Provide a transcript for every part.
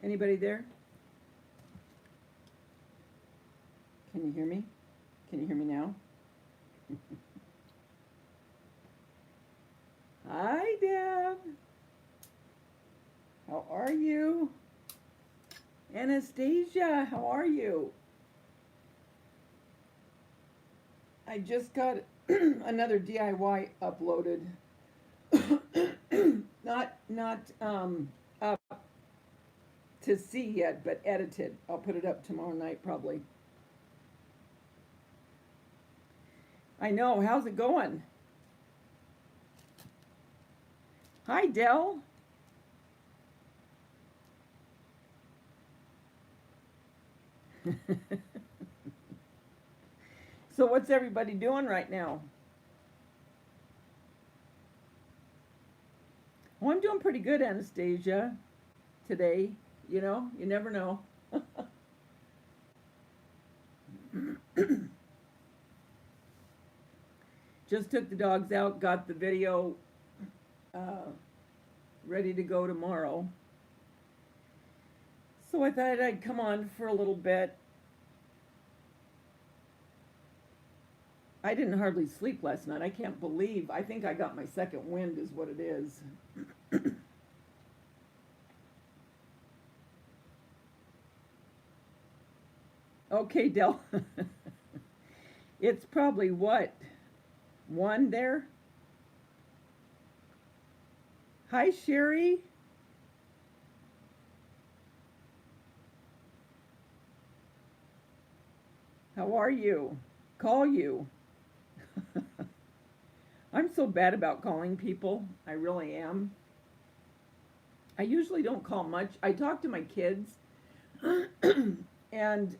Anybody there? Can you hear me? Can you hear me now? Hi, Deb. How are you? Anastasia, how are you? I just got another DIY uploaded. not up to see yet, but edited. I'll put it up tomorrow night probably. I know. How's it going? Hi, Dell. So what's everybody doing right now? Well, I'm doing pretty good, Anastasia, today. You know, you never know. Just took the dogs out, got the video ready to go tomorrow. So I thought I'd come on for a little bit. I didn't hardly sleep last night. I can't believe, I think I got my second wind is what it is. Okay, Del. It's probably what? 1 there? Hi, Sherry. How are you? Call you. I'm so bad about calling people. I really am. I usually don't call much. I talk to my kids. And,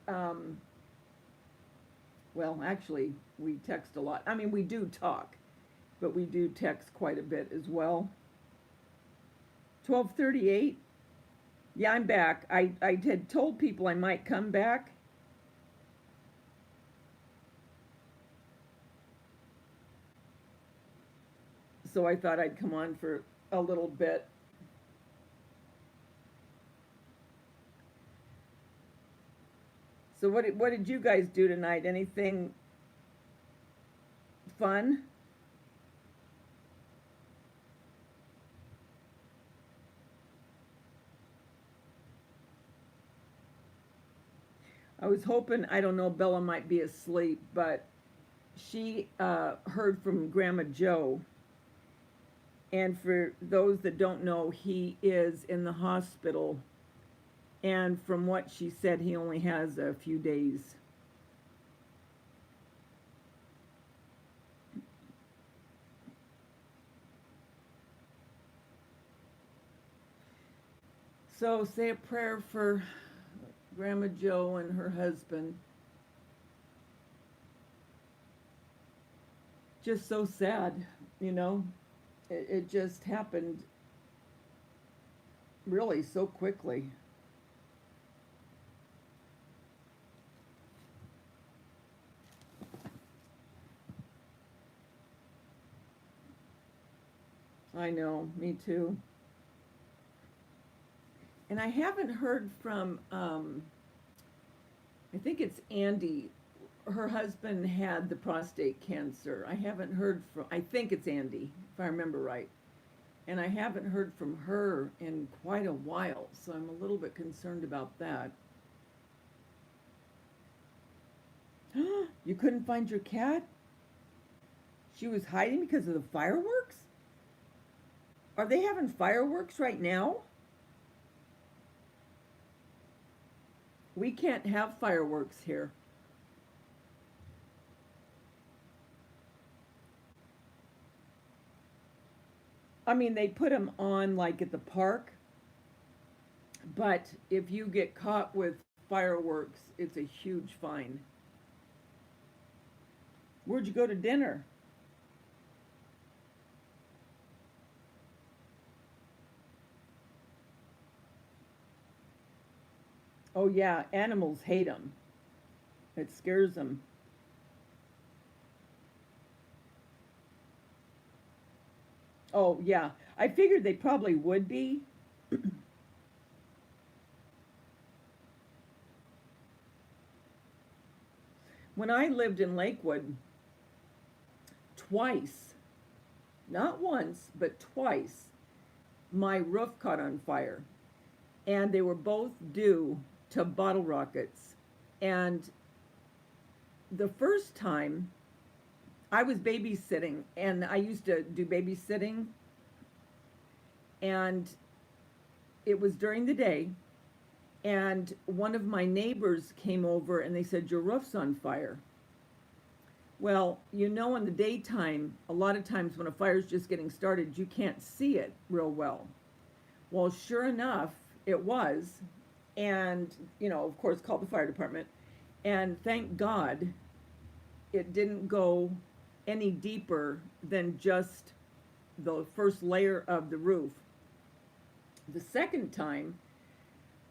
well, actually, we text a lot. I mean, we do talk, but we do text quite a bit as well. 12:38. Yeah, I'm back. I had told people I might come back. So I thought I'd come on for a little bit. So what did you guys do tonight? Anything fun? I was hoping, I don't know, Bella might be asleep, but she heard from Grandma Joe. And for those that don't know, he is in the hospital. And from what she said, he only has a few days. So say a prayer for Grandma Joe and her husband. Just so sad, you know. It just happened really so quickly. I know, me too. And I haven't heard from, I think it's Andy. Her husband had the prostate cancer. I haven't heard from, I think it's Andy, if I remember right. And I haven't heard from her in quite a while, so I'm a little bit concerned about that. You couldn't find your cat? She was hiding because of the fireworks? Are they having fireworks right now? We can't have fireworks here. I mean, they put them on like at the park, but if you get caught with fireworks, it's a huge fine. Where'd you go to dinner? Oh, yeah, animals hate them. It scares them. Oh, yeah. I figured they probably would be. When I lived in Lakewood, twice, not once, but twice, my roof caught on fire. And they were both due to bottle rockets. And the first time, I was babysitting, and I used to do babysitting, and it was during the day, and one of my neighbors came over and they said, "Your roof's on fire." Well, in the daytime, a lot of times when a fire's just getting started, you can't see it real well. Well, sure enough, it was. And, of course, called the fire department. And thank God it didn't go any deeper than just the first layer of the roof. The second time,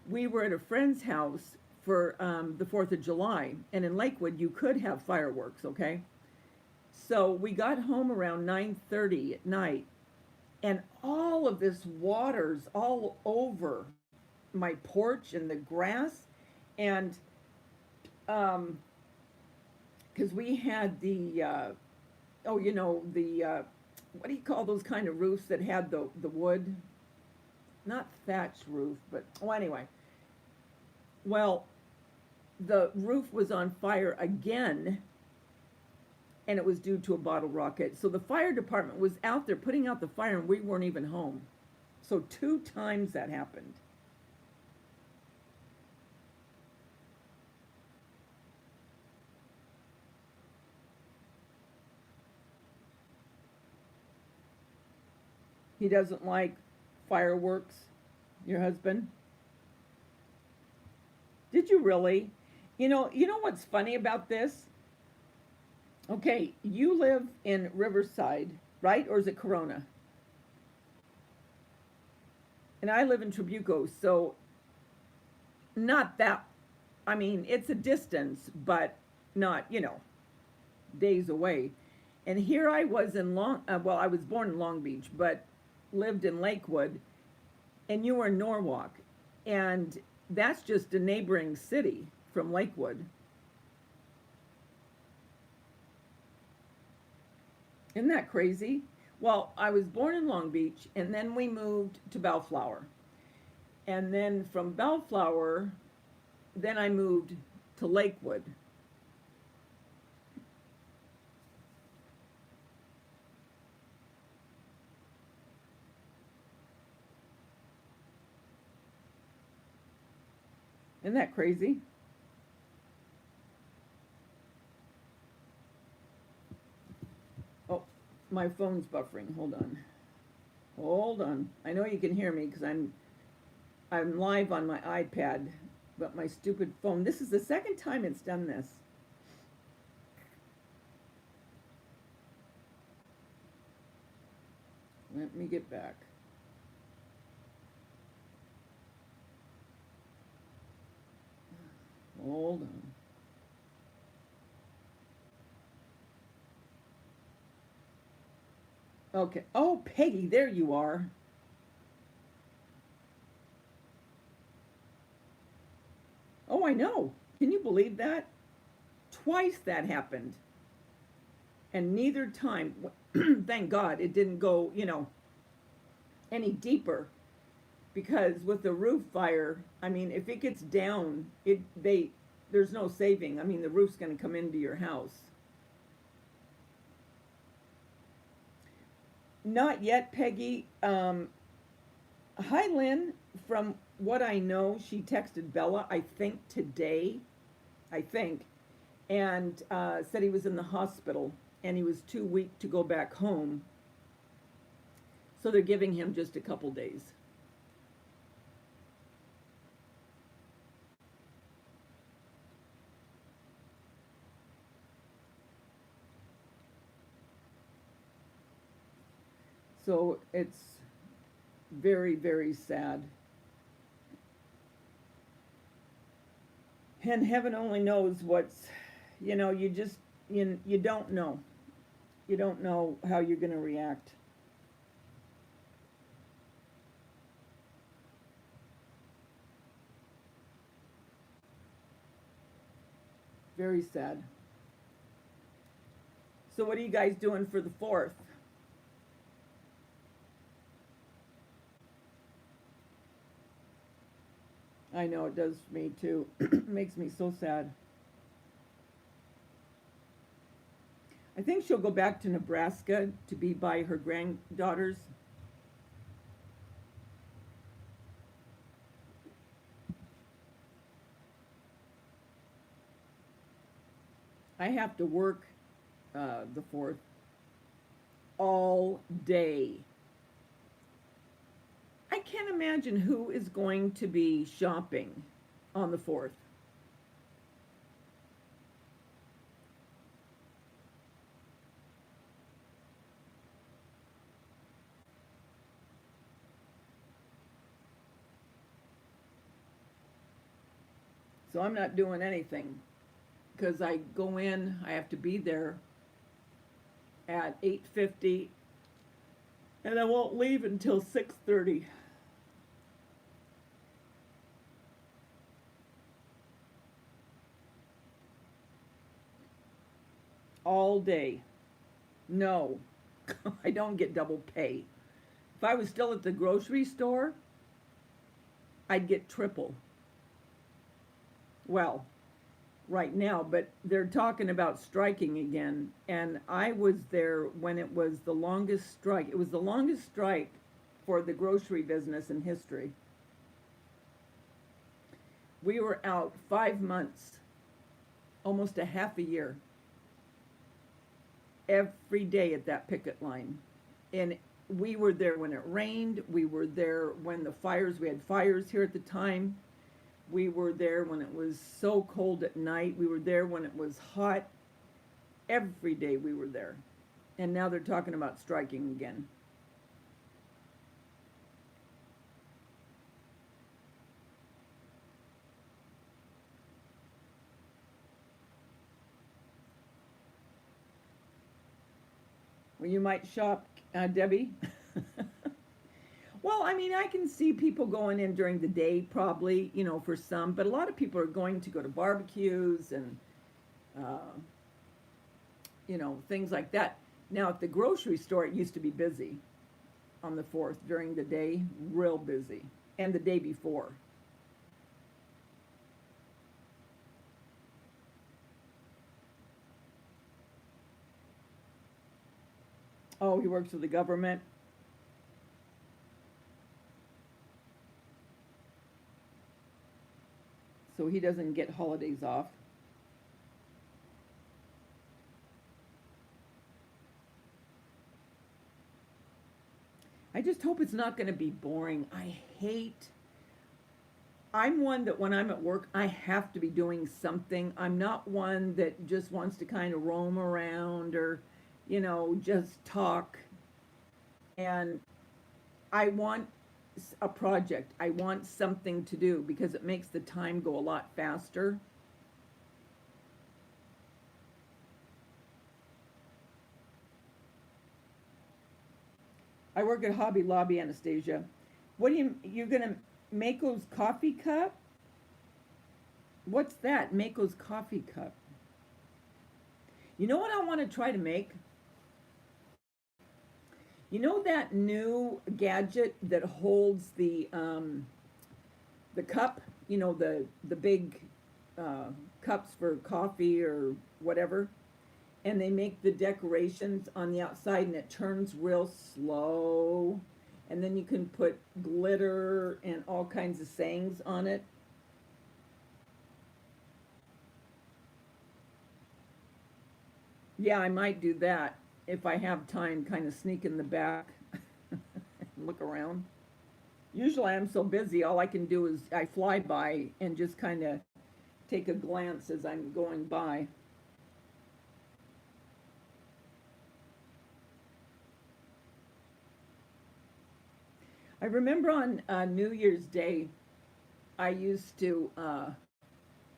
we were at a friend's house for the 4th of July. And in Lakewood, you could have fireworks, okay? So we got home around 9:30 at night, and all of this water's all over my porch and the grass. And because we had the what do you call those kind of roofs that had the wood? Not thatched roof, but anyway. Well, the roof was on fire again, and it was due to a bottle rocket. So the fire department was out there putting out the fire, and we weren't even home. So 2 times that happened. He doesn't like fireworks, your husband? Did you really? You know what's funny about this? Okay, you live in Riverside, right? Or is it Corona? And I live in Trabuco, so not that, I mean, it's a distance, but not, days away. And here I was well, I was born in Long Beach, but lived in Lakewood, and you were in Norwalk. And that's just a neighboring city from Lakewood. Isn't that crazy? Well, I was born in Long Beach, and then we moved to Bellflower. And then from Bellflower, then I moved to Lakewood. Isn't that crazy? Oh, my phone's buffering. Hold on. Hold on. I know you can hear me because I'm live on my iPad, but my stupid phone. This is the second time it's done this. Let me get back. Hold on. Okay. Oh, Peggy, there you are. Oh, I know. Can you believe that? Twice that happened. And neither time, thank God, it didn't go, any deeper. Because with the roof fire, I mean, if it gets down, there's no saving. I mean, the roof's going to come into your house. Not yet, Peggy. Hi, Lynn. From what I know, she texted Bella, I think today, I think, and said he was in the hospital and he was too weak to go back home. So they're giving him just a couple days. So it's very, very sad. And heaven only knows what's, you just, you don't know. You don't know how you're going to react. Very sad. So what are you guys doing for the 4th? I know it does for me too. It makes me so sad. I think she'll go back to Nebraska to be by her granddaughters. I have to work the 4th all day. I can't imagine who is going to be shopping on the 4th. So I'm not doing anything because I go in, I have to be there at 8:50 and I won't leave until 6:30. All day. No, I don't get double pay. If I was still at the grocery store, I'd get triple. Well, right now, but they're talking about striking again. And I was there when it was the longest strike. It was the longest strike for the grocery business in history. We were out 5 months, almost a half a year, every day at that picket line. And we were there when it rained. We were there when we had fires here at the time. We were there when it was so cold at night. We were there when it was hot. Every day we were there. And now they're talking about striking again. Well, you might shop, Debbie. Well, I mean, I can see people going in during the day, probably, for some, but a lot of people are going to go to barbecues and, uh, things like that. Now, at the grocery store, it used to be busy on the 4th during the day, real busy, and the day before. Oh, he works for the government. So he doesn't get holidays off. I just hope it's not going to be boring. I'm one that when I'm at work, I have to be doing something. I'm not one that just wants to kind of roam around or, just talk. And I want a project. I want something to do because it makes the time go a lot faster. I work at Hobby Lobby, Anastasia. You're gonna Mako's coffee cup? What's that? Mako's coffee cup. You know what I want to try to make? You know that new gadget that holds the cup, the big cups for coffee or whatever, and they make the decorations on the outside and it turns real slow, and then you can put glitter and all kinds of sayings on it. Yeah, I might do that if I have time, kind of sneak in the back and look around. Usually I'm so busy, all I can do is I fly by and just kind of take a glance as I'm going by. I remember on New Year's Day, I used to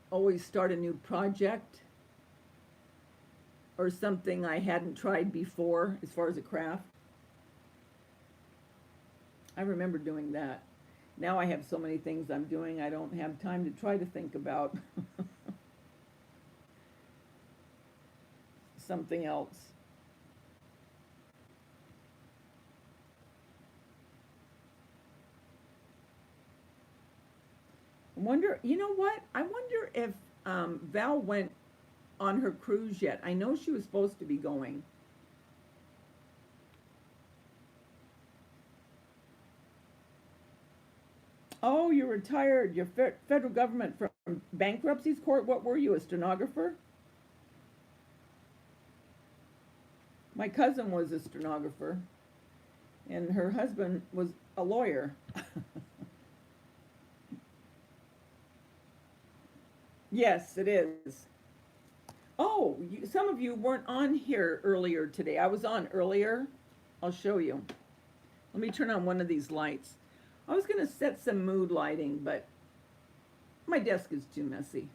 always start a new project or something I hadn't tried before as far as a craft. I remember doing that. Now I have so many things I'm doing, I don't have time to try to think about something else. I wonder, you know what? I wonder if Val went on her cruise yet. I know she was supposed to be going. Oh, you're retired. You're federal government from bankruptcy's court. What were you, a stenographer? My cousin was a stenographer, and her husband was a lawyer. Yes, it is. Oh, some of you weren't on here earlier today. I was on earlier. I'll show you. Let me turn on one of these lights. I was going to set some mood lighting, but my desk is too messy.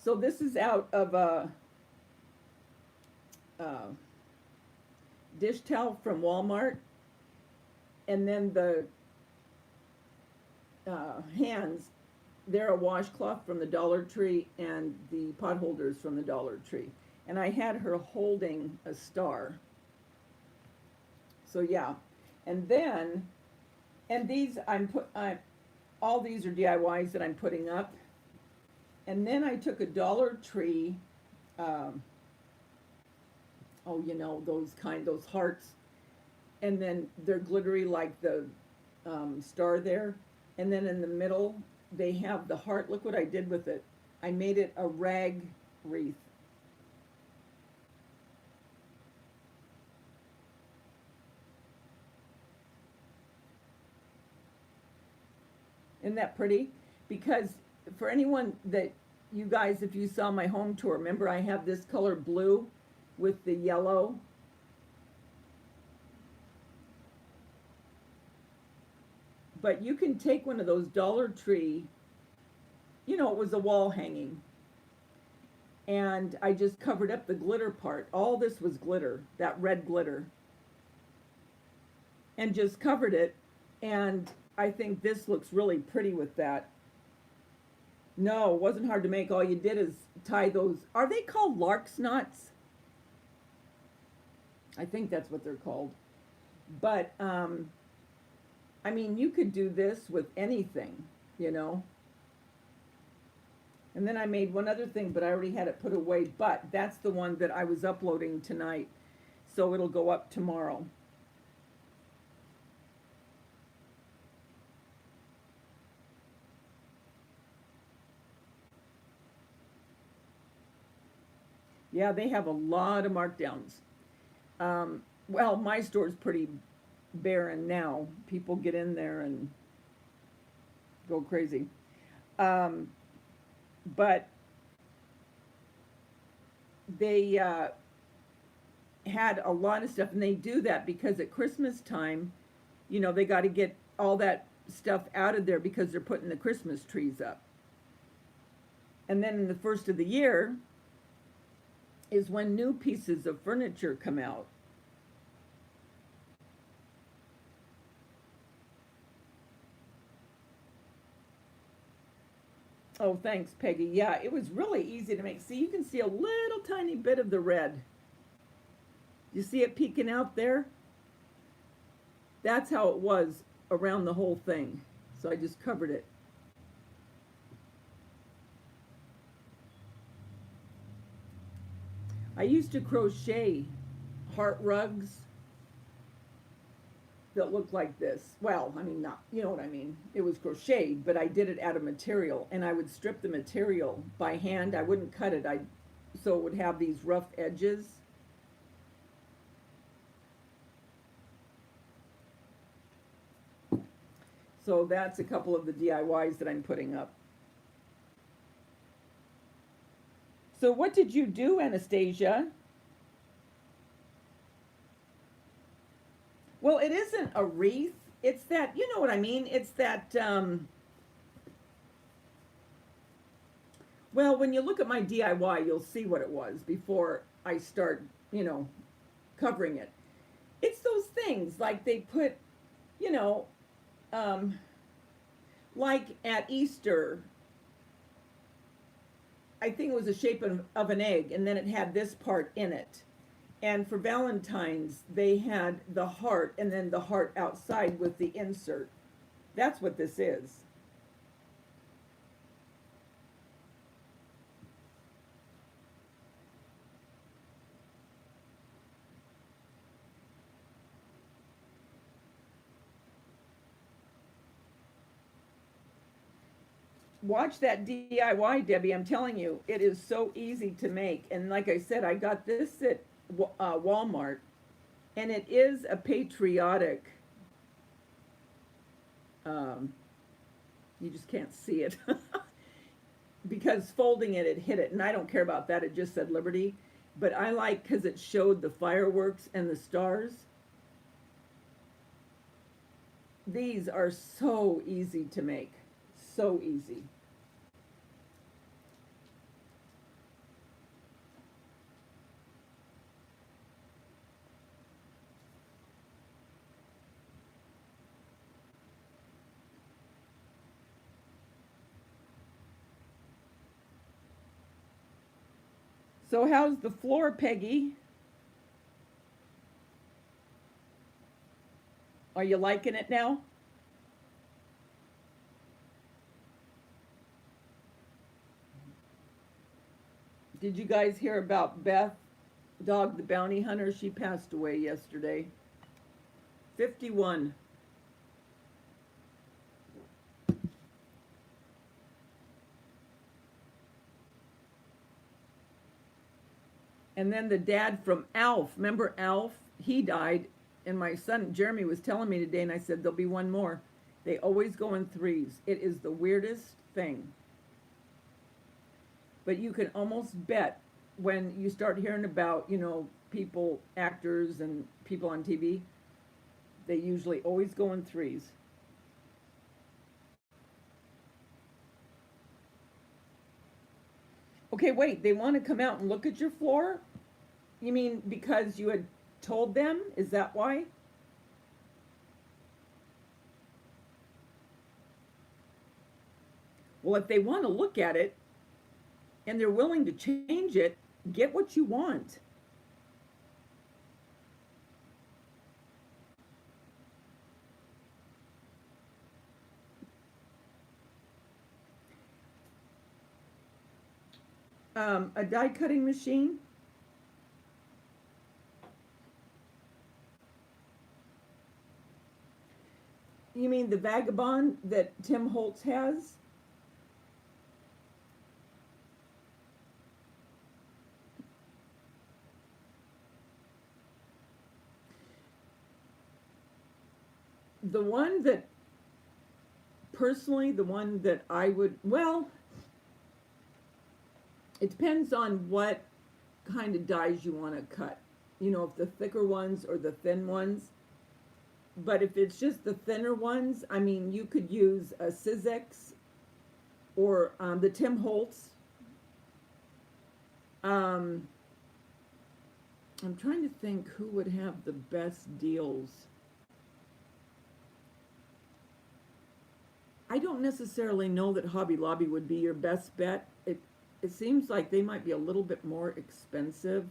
So this is out of a dish towel from Walmart, and then the hands, they're a washcloth from the Dollar Tree, and the pot holders from the Dollar Tree. And I had her holding a star. So yeah, and then, and these all these are DIYs that I'm putting up. And then I took a Dollar Tree, oh, you know, those hearts, and then they're glittery like the star there. And then in the middle, they have the heart. Look what I did with it. I made it a rag wreath. Isn't that pretty? Because for anyone that, you guys, if you saw my home tour, remember I have this color blue with the yellow. But you can take one of those Dollar Tree, you know, it was a wall hanging. And I just covered up the glitter part. All this was glitter, that red glitter. And just covered it. And I think this looks really pretty with that. No, it wasn't hard to make. All you did is tie those. Are they called lark's knots? I think that's what they're called. But, I mean, you could do this with anything, you know. And then I made one other thing, but I already had it put away. But that's the one that I was uploading tonight. So it'll go up tomorrow. Yeah, they have a lot of markdowns. Well, my store's pretty barren now. People get in there and go crazy. But they had a lot of stuff, and they do that because at Christmas time, you know, they got to get all that stuff out of there because they're putting the Christmas trees up. And then in the first of the year is when new pieces of furniture come out. Oh, thanks, Peggy. Yeah, it was really easy to make. See, you can see a little tiny bit of the red. You see it peeking out there? That's how it was around the whole thing. So I just covered it. I used to crochet heart rugs that looked like this. Well, I mean, not, you know what I mean. It was crocheted, but I did it out of material, and I would strip the material by hand. I wouldn't cut it. So it would have these rough edges. So that's a couple of the DIYs that I'm putting up. So what did you do, Anastasia? a wreath. It's that, you know what I mean? It's that, well, when you look at my DIY, you'll see what it was before I start, you know, covering it. It's those things like they put, you know, um, like at Easter, I think it was the shape of an egg, and then it had this part in it. And for Valentine's, they had the heart, and then the heart outside with the insert. That's what this is. Watch that DIY, Debbie. I'm telling you, it is so easy to make. And like I said, I got this at Walmart, and it is a patriotic. Um, you just can't see it because folding it, it hit it, and I don't care about that. It just said Liberty, but I like because it showed the fireworks and the stars. These are so easy to make, so easy. So how's the floor, Peggy? Are you liking it now? Did you guys hear about Beth, Dog the Bounty Hunter? She passed away yesterday. 51. And then the dad from Alf, remember Alf? He died, and my son Jeremy was telling me today, and I said, there'll be one more. They always go in threes. It is the weirdest thing. But you can almost bet when you start hearing about, you know, people, actors, and people on TV, they usually always go in threes. Okay, wait, they want to come out and look at your floor? You mean because you had told them? Is that why? Well, if they want to look at it and they're willing to change it, get what you want. A die cutting machine. You mean the Vagabond that Tim Holtz has? The one that, personally, the one that I would, well, it depends on what kind of dies you want to cut. You know, if the thicker ones or the thin ones. But if it's just the thinner ones, I mean, you could use a Sizzix or the Tim Holtz. I'm trying to think who would have the best deals. I don't necessarily know that Hobby Lobby would be your best bet. It seems like they might be a little bit more expensive.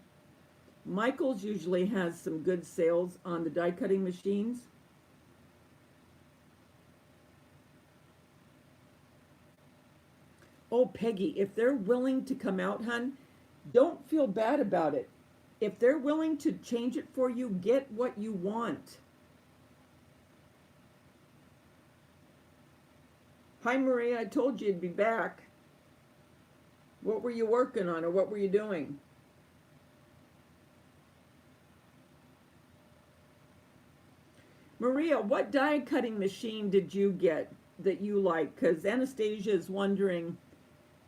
Michael's usually has some good sales on the die cutting machines. Oh, Peggy, if they're willing to come out, hun, don't feel bad about it. If they're willing to change it for you, get what you want. Hi, Maria, I told you you'd be back. What were you working on, or what were you doing? Maria, what die cutting machine did you get that you like? Because Anastasia is wondering,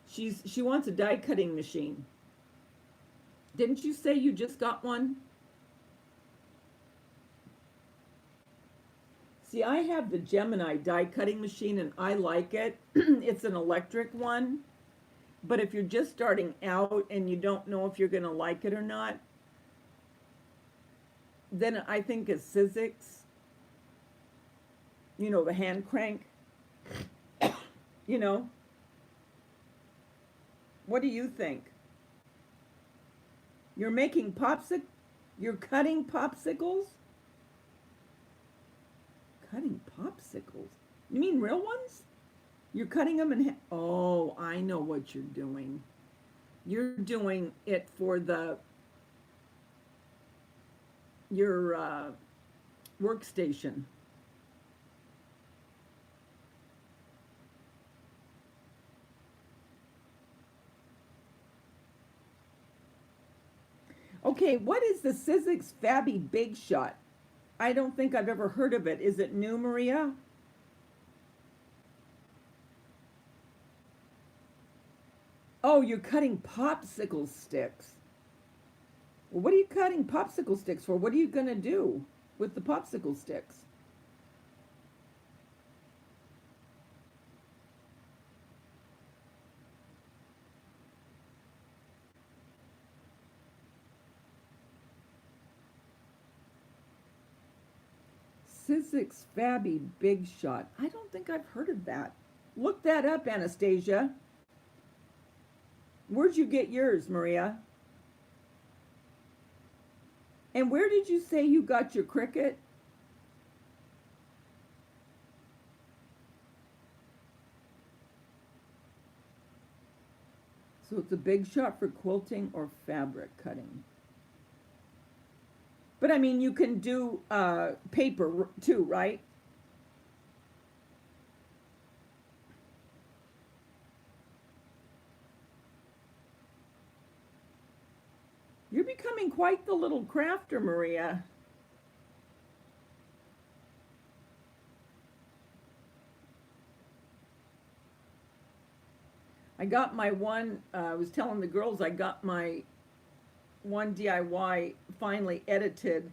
she wants a die cutting machine. Didn't you say you just got one? See, I have the Gemini die cutting machine and I like it. It's an electric one. But if you're just starting out and you don't know if you're going to like it or not, then I think a Sizzix, you know, the hand crank, you know. What do you think? You're making you're cutting popsicles? Cutting popsicles? You mean real ones? You're cutting them in oh, I know what you're doing. You're doing it for your workstation. Okay, what is the Sizzix Fabby Big Shot? I don't think I've ever heard of it. Is it new, Maria? Oh, you're cutting popsicle sticks. Well, what are you cutting popsicle sticks for? What are you going to do with the popsicle sticks? Sizzix Fabby Big Shot. I don't think I've heard of that. Look that up, Anastasia. Where'd you get yours, Maria? And where did you say you got your Cricut? So it's a Big Shot for quilting or fabric cutting. But I mean, you can do paper too, right? You're becoming quite the little crafter, Maria. I got my one, I was telling the girls I got my one DIY finally edited,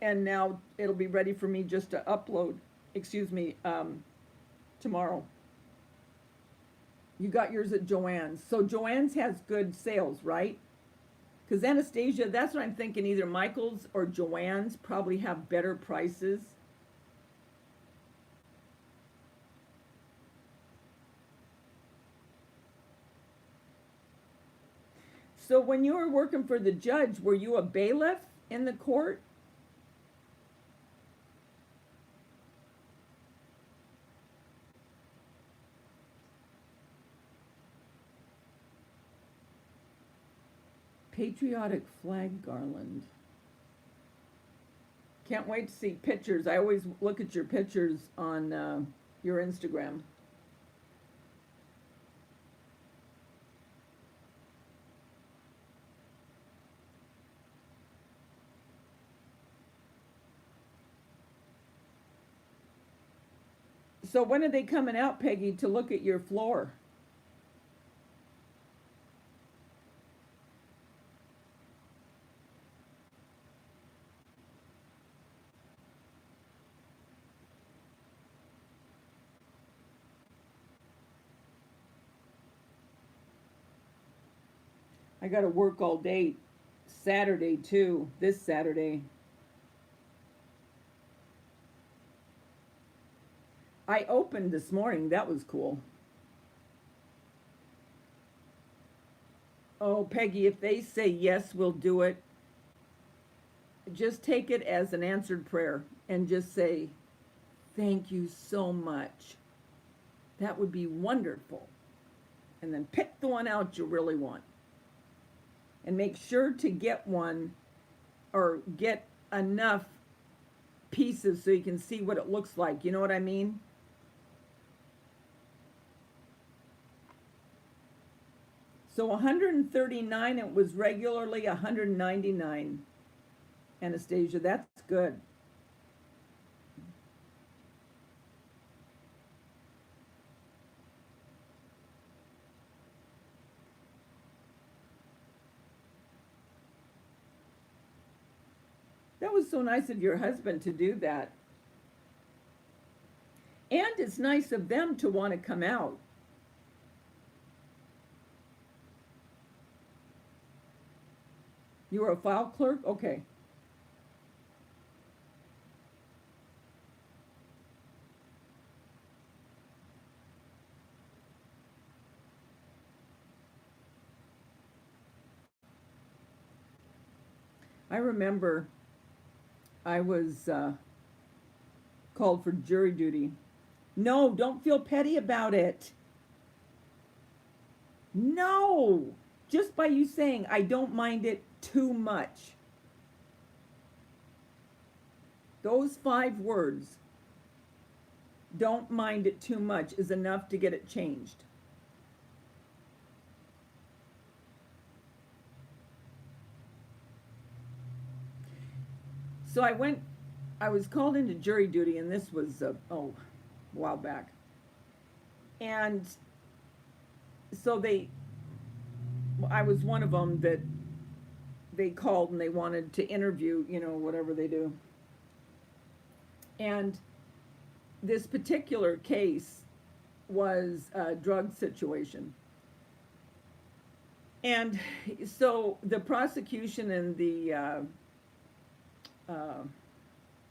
and now it'll be ready for me just to upload, tomorrow. You got yours at Joann's. So Joann's has good sales, right? Because Anastasia, that's what I'm thinking, either Michael's or Joann's probably have better prices. So when you were working for the judge, were you a bailiff in the court? Patriotic flag garland. Can't wait to see pictures. I always look at your pictures on your Instagram. So when are they coming out, Peggy, to look at your floor? I got to work all day Saturday too, this Saturday. I opened this morning. That was cool. Oh, Peggy, if they say yes, we'll do it. Just take it as an answered prayer and just say, thank you so much. That would be wonderful. And then pick the one out you really want. And make sure to get one or get enough pieces so you can see what it looks like. You know what I mean? So 139, it was regularly 199. Anastasia, that's good. That was so nice of your husband to do that. And it's nice of them to want to come out. You were a file clerk? Okay. I remember I was called for jury duty. No, don't feel petty about it. No, just by you saying I don't mind it too much. Those 5 words, don't mind it too much, is enough to get it changed. So I was called into jury duty, and this was, a while back. And so I was one of them that they called and they wanted to interview, whatever they do. And this particular case was a drug situation. And so the prosecution and the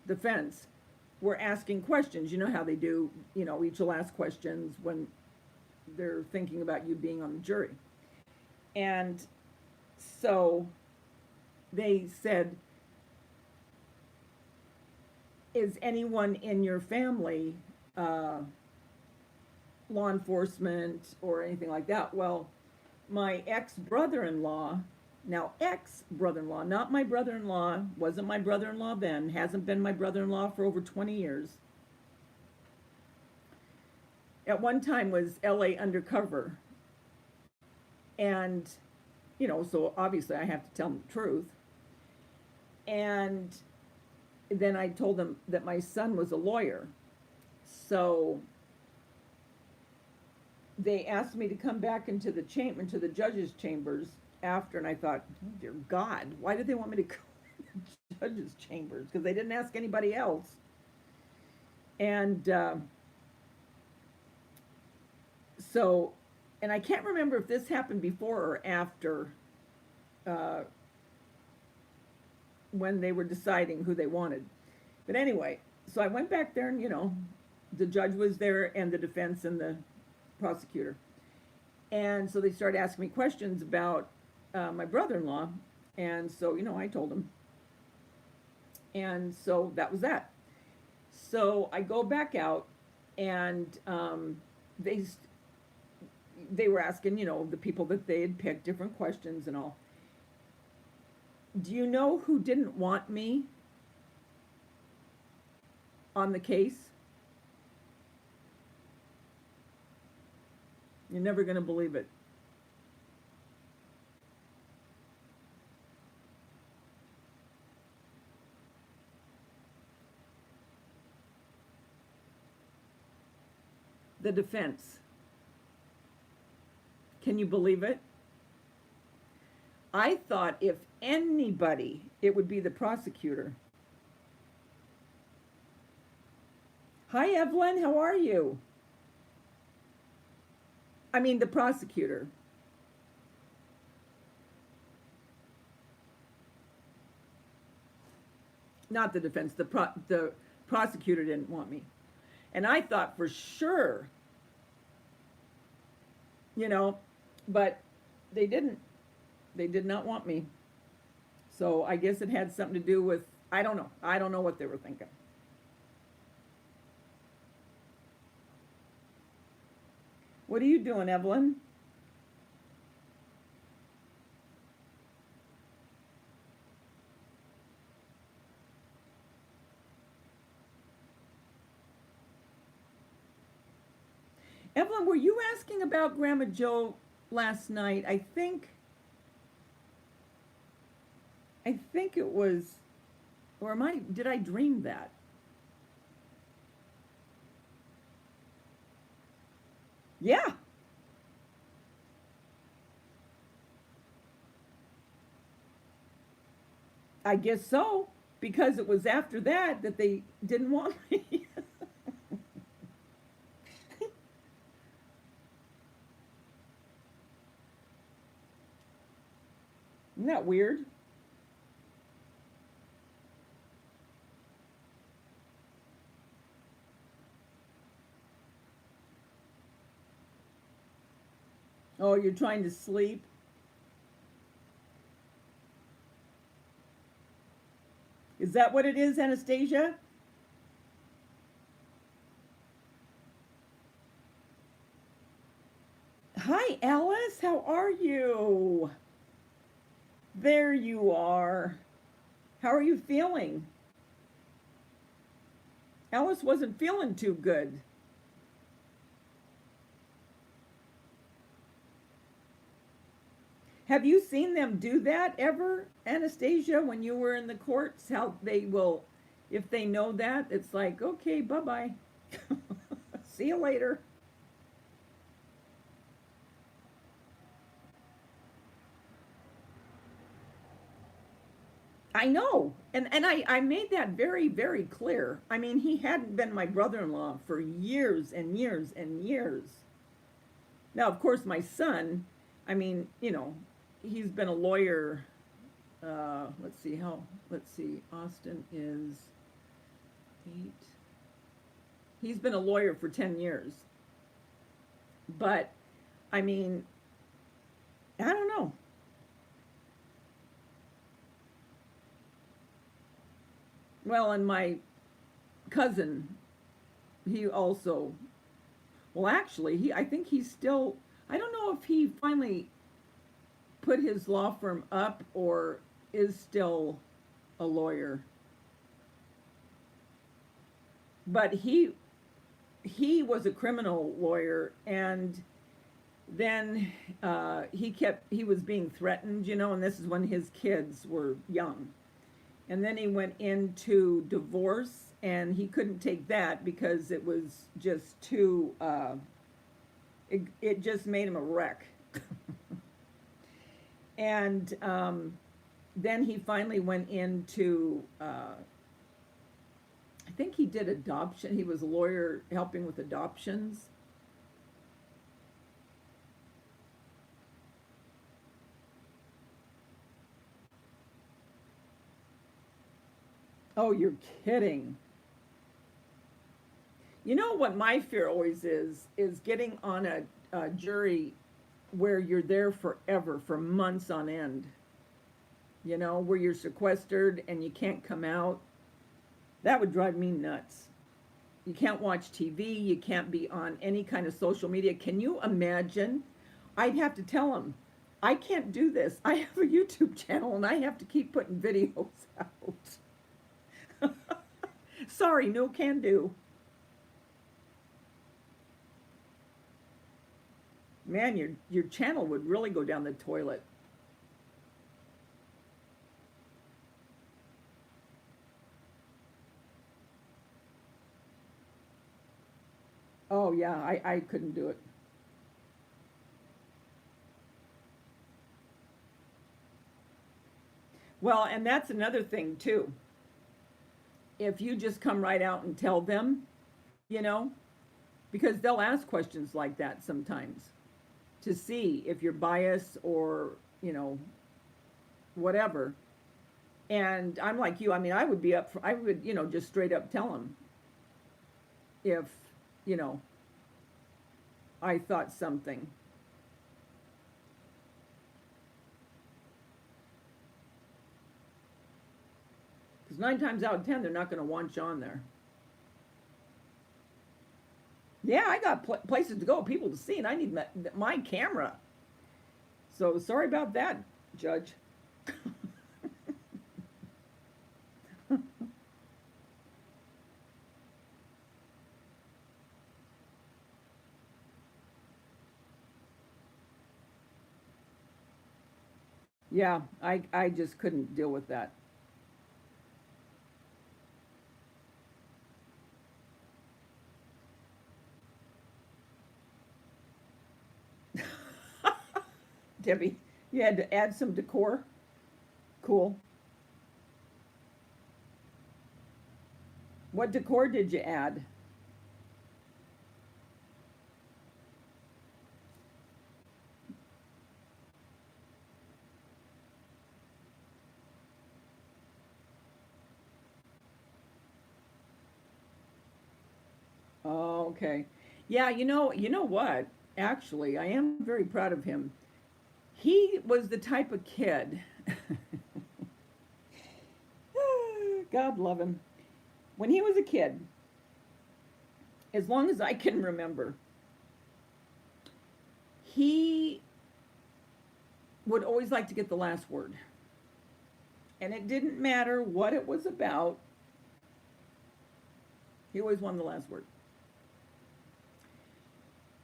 defense were asking questions. You know how they do, each will ask questions when they're thinking about you being on the jury. And so they said, is anyone in your family law enforcement or anything like that? Well, my ex-brother-in-law, not my brother-in-law, wasn't my brother-in-law then, hasn't been my brother-in-law for over 20 years. At one time was LA undercover. And, so obviously I have to tell them the truth. And then I told them that my son was a lawyer. So they asked me to come back into the into the judge's chambers after, and I thought, oh, dear God, why did they want me to go in the judge's chambers? Because they didn't ask anybody else. And so, and I can't remember if this happened before or after when they were deciding who they wanted. But anyway, so I went back there and, the judge was there and the defense and the prosecutor. And so they started asking me questions about my brother-in-law. And so, I told them. And so that was that. So I go back out and they were asking, the people that they had picked different questions and all. Do you know who didn't want me on the case? You're never going to believe it. The defense. Can you believe it? I thought if anybody, it would be the prosecutor. Hi, Evelyn, how are you? I mean, the prosecutor. Not the defense, the prosecutor didn't want me. And I thought for sure, but they didn't. They did not want me. So I guess it had something to do with, I don't know. I don't know what they were thinking. What are you doing, Evelyn? Evelyn, were you asking about Grandma Joe last night? I think it was, or did I dream that? Yeah. I guess so, because it was after that they didn't want me. that weird? Oh, you're trying to sleep? Is that what it is, Anastasia? Hi, Alice. How are you? There you are. How are you feeling? Alice wasn't feeling too good. Have you seen them do that ever, Anastasia, when you were in the courts? How they will, if they know that, it's like, okay, bye bye. See you later. I know. And I made that very, very clear. I mean, he hadn't been my brother in law for years and years and years. Now, of course, my son, I mean, he's been a lawyer. Let's see, Austin is 8. He's been a lawyer for 10 years. But, I mean, I don't know. Well, and my cousin, he also, well, actually, I think he's still, I don't know if he finally put his law firm up or is still a lawyer. But he was a criminal lawyer, and then he was being threatened, and this is when his kids were young. And then he went into divorce, and he couldn't take that because it was just too, it just made him a wreck. And then he finally went into, I think he did adoption. He was a lawyer helping with adoptions. Oh, you're kidding. You know what my fear always is getting on a jury where you're there forever, for months on end, where you're sequestered and you can't come out. That would drive me nuts. You can't watch TV, you can't be on any kind of social media. Can you imagine? I'd have to tell them, I can't do this. I have a YouTube channel and I have to keep putting videos out. Sorry, no can do. Man, your channel would really go down the toilet. Oh yeah, I couldn't do it. Well, and that's another thing too. If you just come right out and tell them, you know, because they'll ask questions like that sometimes to see if you're biased or, whatever. And I'm like you. I mean, I would, just straight up tell them if, you know, I thought something. Because 9 times out of 10, they're not going to want you on there. Yeah, I got places to go, people to see, and I need my camera. So sorry about that, Judge. Yeah, I just couldn't deal with that. Debbie, you had to add some decor? Cool. What decor did you add? Oh, okay. Yeah, you know what? Actually, I am very proud of him. He was the type of kid. God love him. When he was a kid, as long as I can remember, he would always like to get the last word. And it didn't matter what it was about, he always wanted the last word.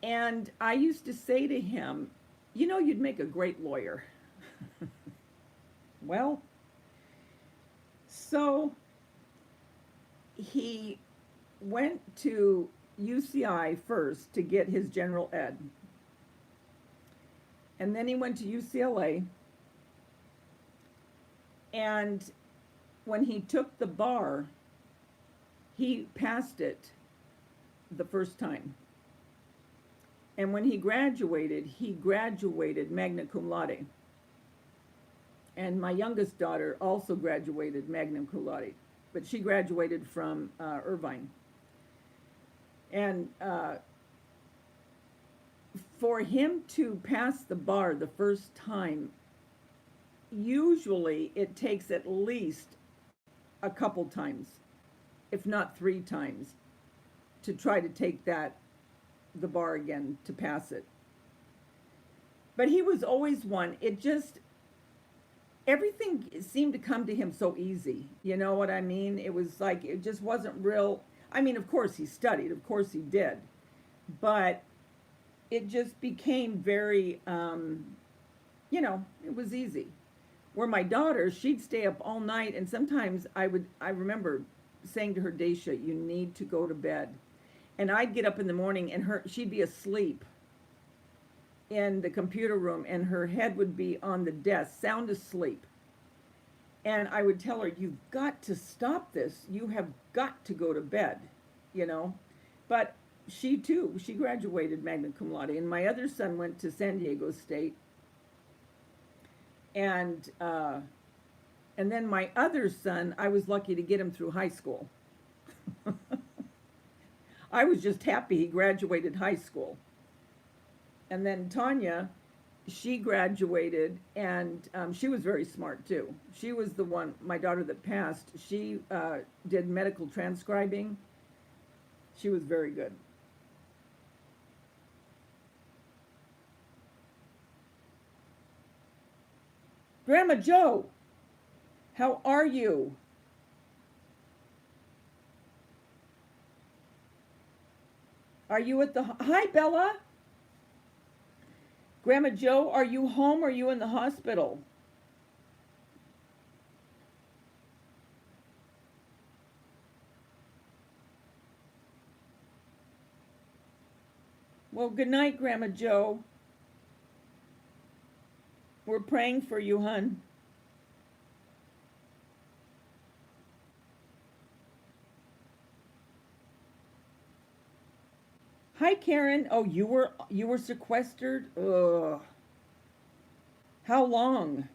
And I used to say to him, you'd make a great lawyer. Well, so he went to UCI first to get his general ed. And then he went to UCLA. And when he took the bar, he passed it the first time. And when he graduated magna cum laude. And my youngest daughter also graduated magna cum laude, but she graduated from Irvine. And for him to pass the bar the first time, usually it takes at least a couple times, if not 3 times, to try to take the bar again to pass it. But he was always one. Everything seemed to come to him so easy. You know what I mean? It was like, it just wasn't real. I mean, of course he studied, of course he did. But it just became very, it was easy. Where my daughter, she'd stay up all night, and sometimes I remember saying to her, Dacia, you need to go to bed. And I'd get up in the morning and she'd be asleep in the computer room and her head would be on the desk, sound asleep. And I would tell her, you've got to stop this. You have got to go to bed, you know. But she too, she graduated magna cum laude. And my other son went to San Diego State. And then my other son, I was lucky to get him through high school. I was just happy he graduated high school. And then Tanya, she graduated, and she was very smart too. She was the one, my daughter that passed, she did medical transcribing. She was very good. Grandma Joe, how are you? Are you at the, hi Bella? Grandma Joe, are you home or are you in the hospital? Well, good night, Grandma Joe. We're praying for you, hun. Hi, Karen. Oh, you were sequestered? Ugh. How long?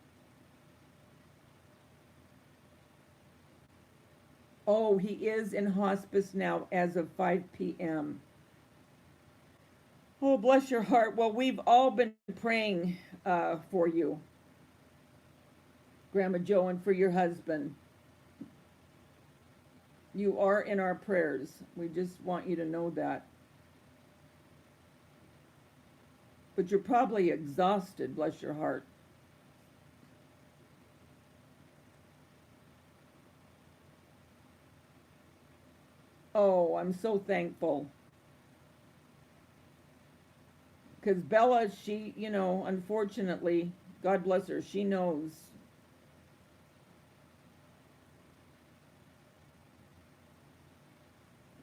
Oh, he is in hospice now as of 5 p.m. Oh, bless your heart. Well, we've all been praying for you, Grandma Joe, and for your husband. You are in our prayers. We just want you to know that. But you're probably exhausted, bless your heart. Oh, I'm so thankful. Because Bella, she, unfortunately, God bless her, she knows.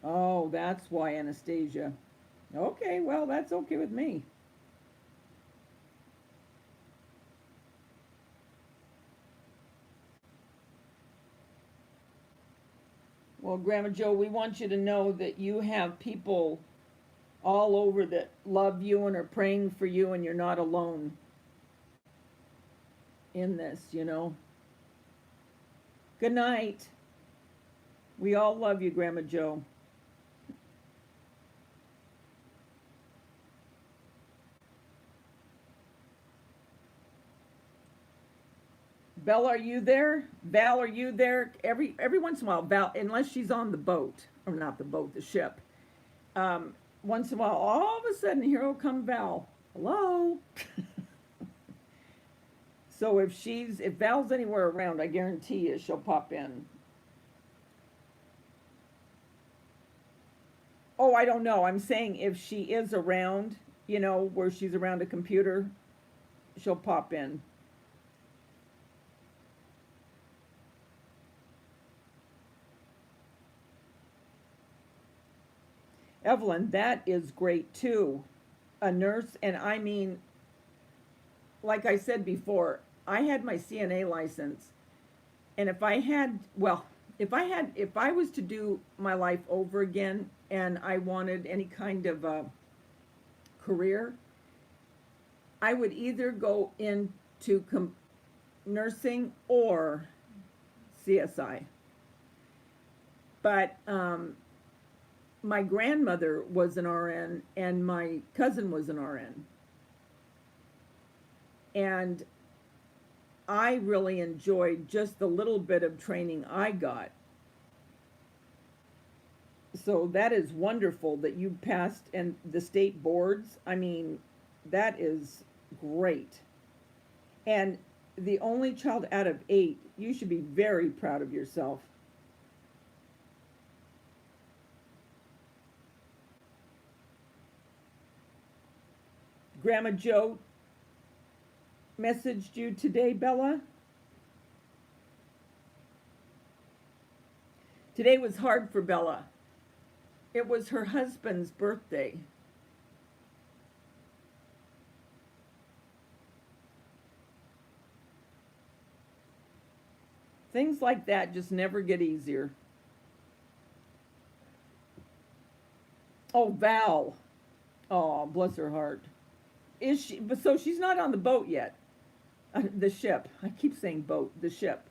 Oh, that's why, Anastasia. Okay, well, that's okay with me. Well, Grandma Joe, we want you to know that you have people all over that love you and are praying for you, and you're not alone in this. Good night. We all love you, Grandma Joe. Bella, are you there? Val, are you there? Every once in a while, Val, unless she's on the boat, or not the boat, the ship. Um, Once in a while, all of a sudden, here will come Val. Hello. So if Val's anywhere around, I guarantee you she'll pop in. Oh, I don't know. I'm saying if she is around, where she's around a computer, she'll pop in. Evelyn, that is great too. A nurse, and I mean, like I said before, I had my CNA license, and if I was to do my life over again and I wanted any kind of a career, I would either go into nursing or CSI. But my grandmother was an RN and my cousin was an RN. And I really enjoyed just the little bit of training I got. So that is wonderful that you passed and the state boards. I mean, that is great. And the only child out of 8, you should be very proud of yourself. Grandma Joe messaged you today, Bella? Today was hard for Bella. It was her husband's birthday. Things like that just never get easier. Oh, Val. Oh, bless her heart. Is she? But so she's not on the boat yet. The ship. I keep saying boat. The ship.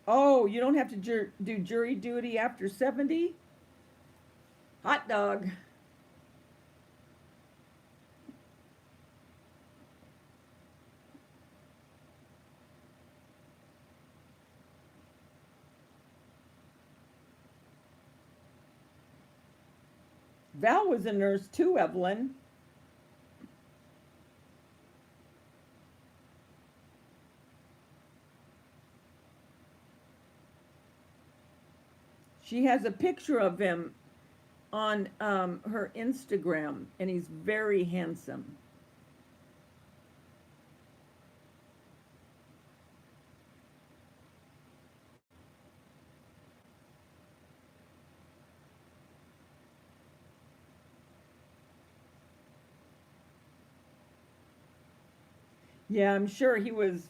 Oh, you don't have to do jury duty after 70? Hot dog. Val was a nurse too, Evelyn. She has a picture of him on her Instagram, and he's very handsome. Yeah, I'm sure he was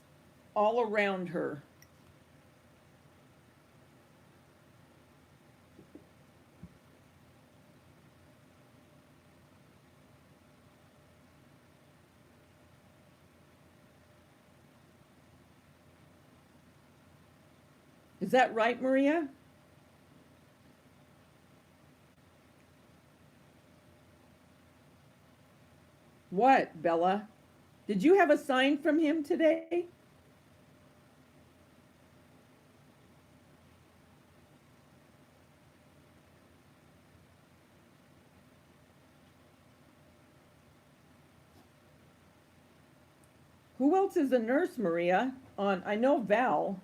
all around her. Is that right, Maria? What, Bella? Did you have a sign from him today? Who else is a nurse, Maria? I know Val.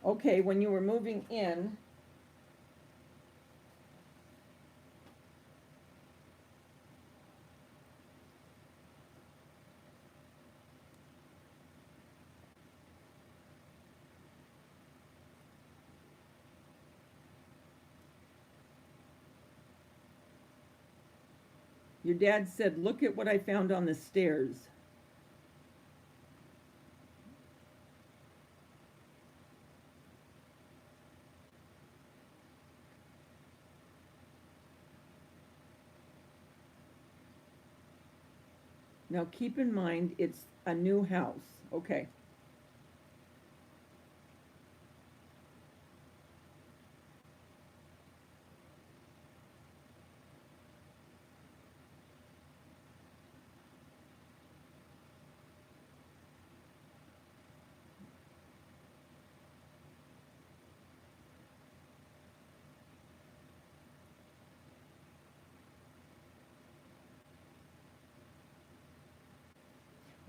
Okay, when you were moving in. Your dad said, "Look at what I found on the stairs." Now keep in mind, it's a new house. Okay.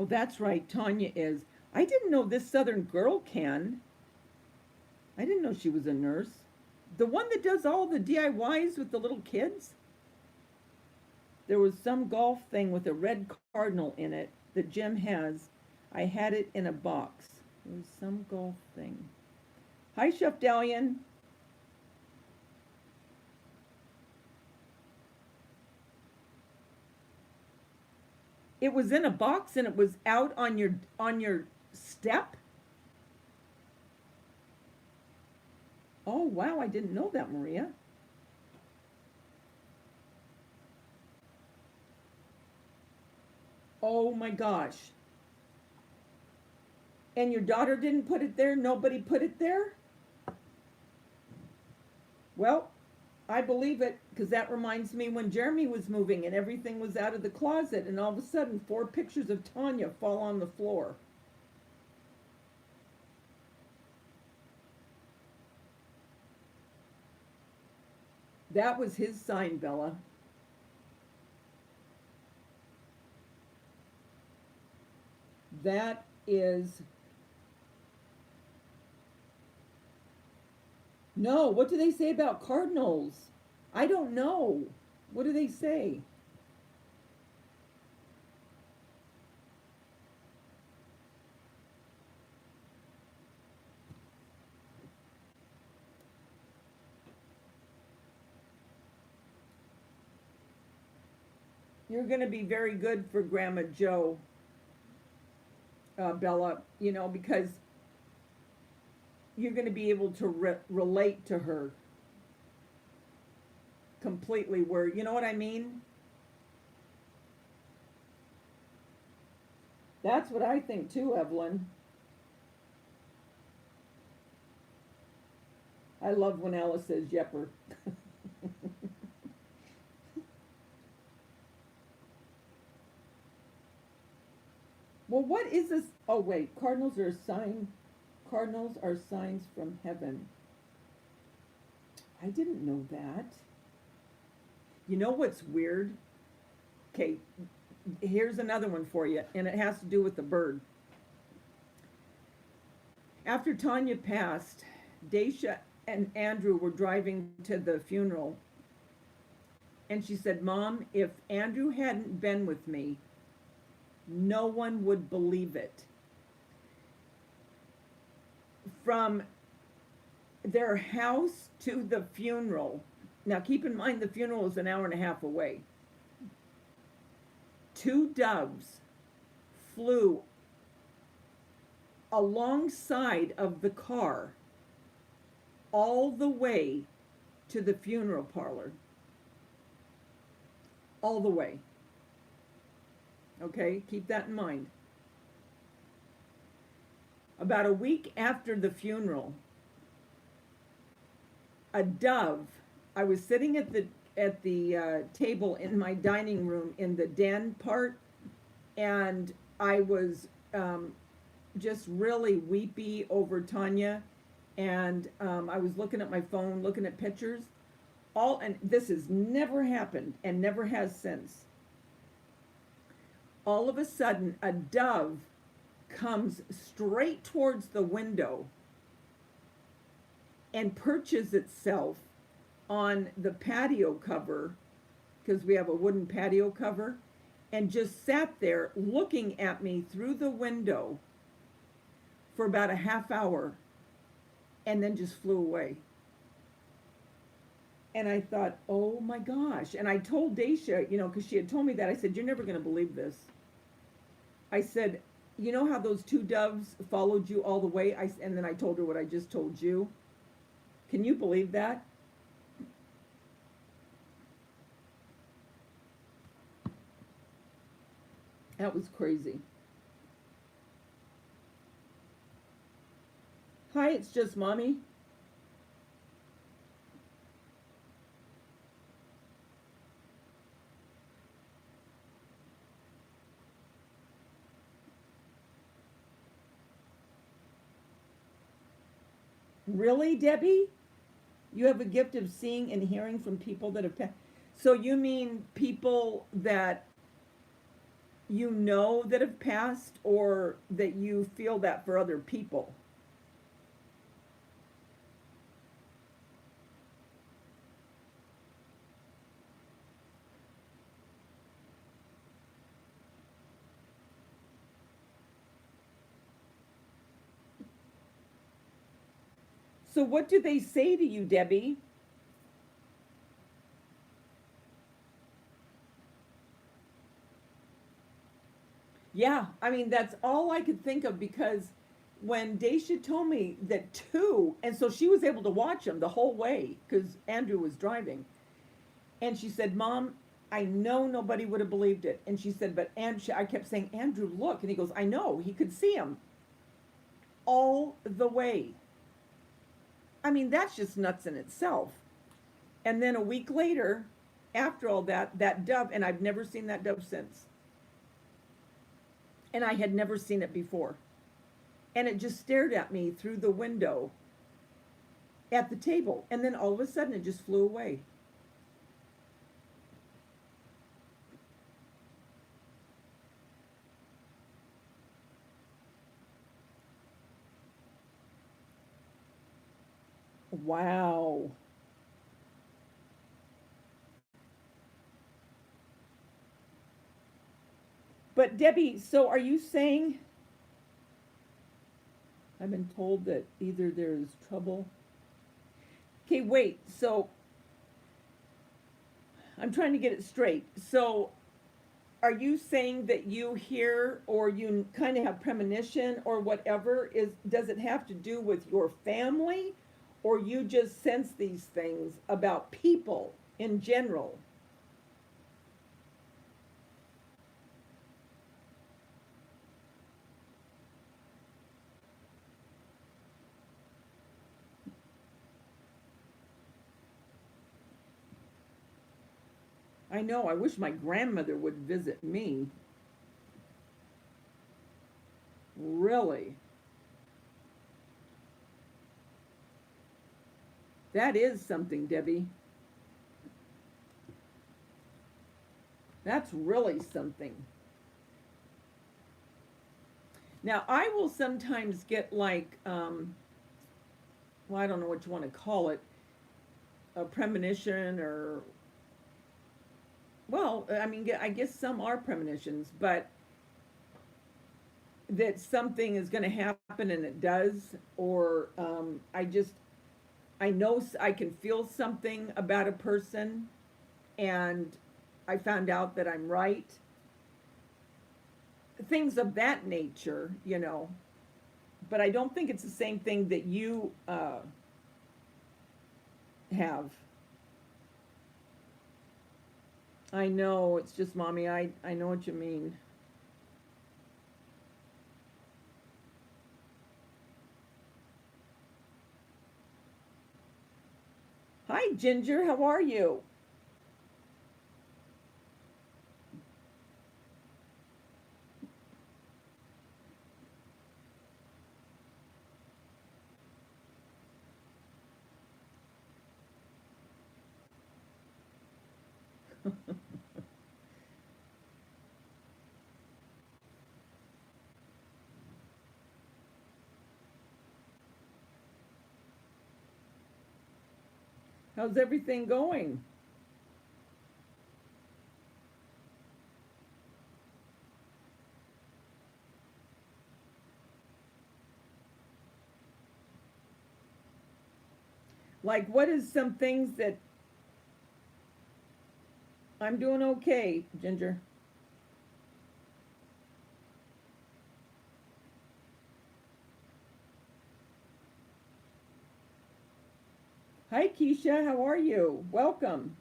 Oh, that's right, Tanya is. I didn't know this Southern girl can. I didn't know she was a nurse. The one that does all the DIYs with the little kids? There was some golf thing with a red cardinal in it that Jim has. I had it in a box. There was some golf thing. Hi, Chef Dalian. It was in a box and it was out on your step? Oh, wow, I didn't know that, Maria. Oh my gosh. And your daughter didn't put it there? Nobody put it there? Well, I believe it because that reminds me when Jeremy was moving and everything was out of the closet, and all of a sudden 4 pictures of Tanya fall on the floor. That was his sign, Bella. That is. No, what do they say about cardinals? I don't know. What do they say? You're going to be very good for Grandma Joe, Bella, because you're going to be able to relate to her completely, where, you know what I mean? That's what I think too, Evelyn. I love when Alice says yepper. Well, what is this? Oh, wait, cardinals are a sign. Cardinals are signs from heaven. I didn't know that. You know what's weird? Okay, here's another one for you, and it has to do with the bird. After Tanya passed, Daisha and Andrew were driving to the funeral, and she said, Mom, if Andrew hadn't been with me, no one would believe it. From their house to the funeral, now keep in mind the funeral is an hour and a half away, 2 doves flew alongside of the car all the way to the funeral parlor. All the way. Okay, keep that in mind. About a week after the funeral, a dove, I was sitting at the table in my dining room in the den part, and I was just really weepy over Tanya, and I was looking at my phone, looking at pictures. And this has never happened and never has since. All of a sudden, a dove comes straight towards the window and perches itself on the patio cover, because we have a wooden patio cover, and just sat there looking at me through the window for about a half hour, and then just flew away. And I thought, oh my gosh. And I told Daisha, because she had told me that, I said, you're never going to believe this. I said, you know how those 2 doves followed you all the way? And then I told her what I just told you. Can you believe that? That was crazy. Hi, it's just Mommy. Really, Debbie? You have a gift of seeing and hearing from people that have passed. So you mean people that you know that have passed, or that you feel that for other people? So what do they say to you, Debbie? Yeah, I mean, that's all I could think of, because when Daisha told me that two, and so she was able to watch them the whole way because Andrew was driving. And she said, Mom, I know nobody would have believed it. And she said, but I kept saying, Andrew, look. And he goes, I know, he could see him all the way. I mean, that's just nuts in itself. And then a week later, after all that, that dove, and I've never seen that dove since. And I had never seen it before. And it just stared at me through the window at the table. And then all of a sudden, it just flew away. Wow. But Debbie, so are you saying, I've been told that either there's trouble? Okay, wait. So I'm trying to get it straight. So are you saying that you hear, or you kind of have premonition or whatever, is does it have to do with your family, or you just sense these things about people in general? I know, I wish my grandmother would visit me. Really? That is something, Debbie. That's really something. Now, I will sometimes get like, well, I don't know what you want to call it, a premonition, or, well, I mean, I guess some are premonitions, but that something is going to happen and it does, or I know I can feel something about a person, and I found out that I'm right. Things of that nature, you know. But I don't think it's the same thing that you have. I know, it's just, Mommy, I know what you mean. Hi, Ginger, how are you? How's everything going? Like, what is some things that I'm doing okay, Ginger? Hi, Keisha, how are you? Welcome.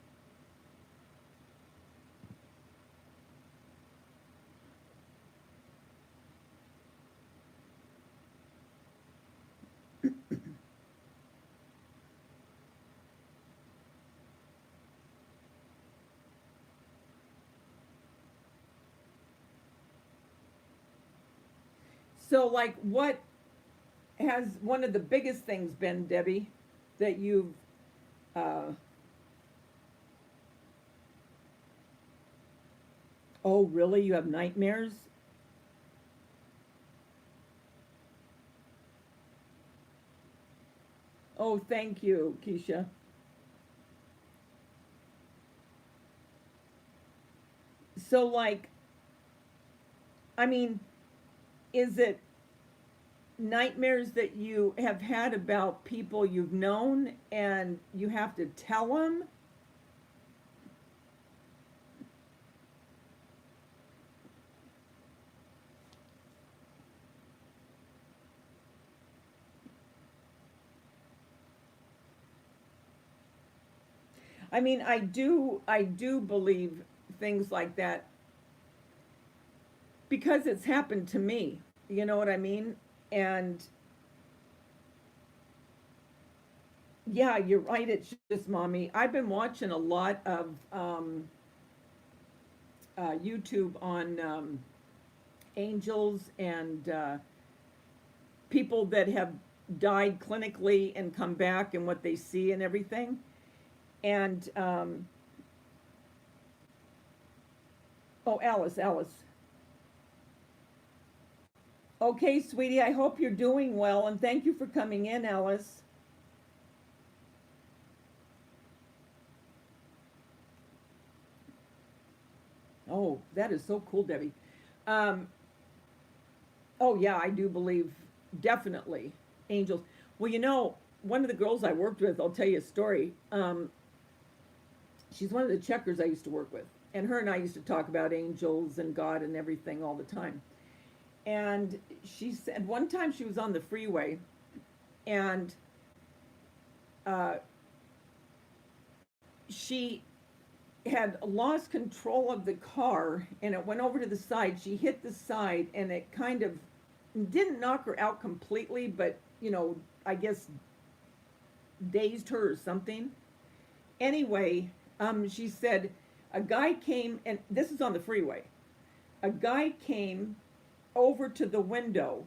So, like, what has one of the biggest things been, Debbie, that you've uh, Oh, really? You have nightmares? Oh, thank you, Keisha. So, like, I mean, is it nightmares that you have had about people you've known and you have to tell them? I mean, I do believe things like that because it's happened to me. You know what I mean? And yeah, you're right. It's just mommy. I've been watching a lot of YouTube on angels and people that have died clinically and come back and what they see and everything. And oh, Alice. Okay, sweetie, I hope you're doing well, and thank you for coming in, Alice. Oh, that is so cool, Debbie. Um, oh yeah, I do believe definitely angels. Well, one of the girls I worked with, I'll tell you a story. She's one of the checkers I used to work with, and her and I used to talk about angels and God and everything all the time. And she said one time she was on the freeway, and uh, she had lost control of the car and it went over to the side. She hit the side and it kind of didn't knock her out completely, but I guess dazed her or something. Anyway, she said a guy came, and this is on the freeway. A guy came over to the window